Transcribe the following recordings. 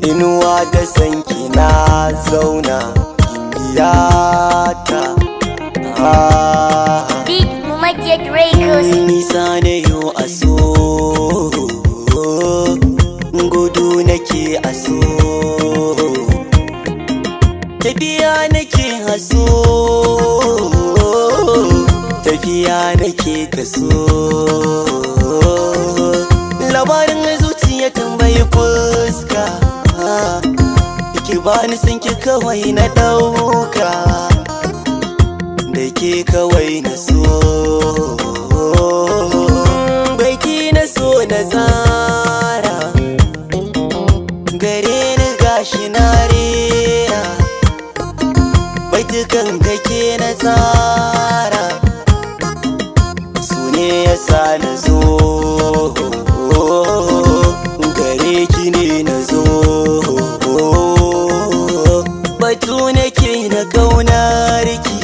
Inuwa da sanki na zauna gimbiyata. Big Mumajet Records. Nisa ne yo a so, gudu nake a so, tafiya nake haso, tafiya nake kaso. Labarin zuciya tambayi fuska, ki bani sanki kawai na dauka, da ke kawai na so, baiki na so na tsara, gare ni gashi na rera, baitukan kake na tsara, su ne yasa na zo, gare ki ne na zo, batu nake na kaunar ki,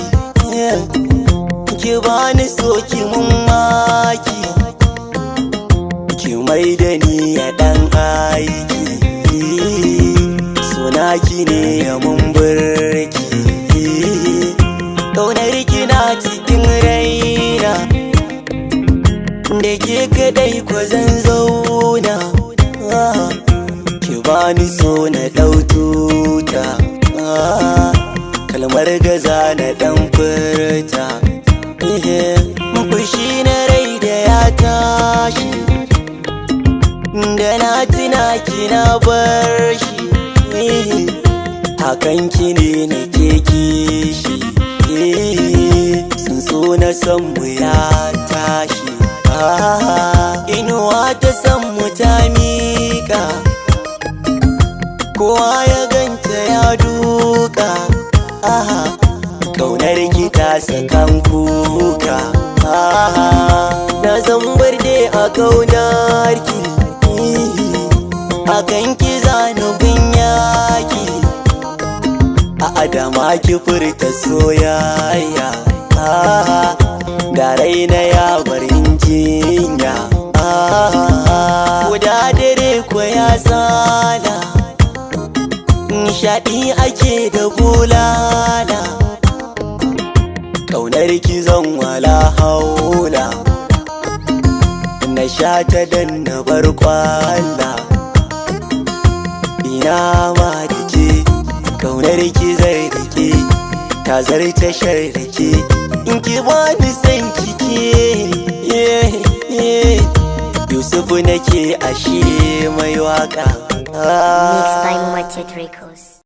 ki bani so ki mun maki, ki mai da ni ya dan aiki, suna ki ne ya mun burki, kaunar ki na cikin raina, da ke kadai ko zan zauna, ki bani so na dau tuta, kalmar gaza na dan furta, fushi na rai da ya tashi, da na tuna ki na bar shi, hakan ki ne na ke kishi, sun so na san mu ya tashi, inuwa ta san mu ta mika, kowa ya ganta ya duka, kaunar ki ta sakan kuka, na zan barde a kaunar ki, akan ki zanubin yaki, a adama ki furta soyayya, da raina ya barin jinya, guda dare ko ya tsala, nishaɗi ake da bulala, ƙaunar ki zan wala haula, na sha ta dan na bar kwalla, ina ma da ke ƙaunar ki zai rike, ta zarta shar da ke, in ki bani san kike, Yusufu nake ashe mai waka. Mixed by Mumajet Records.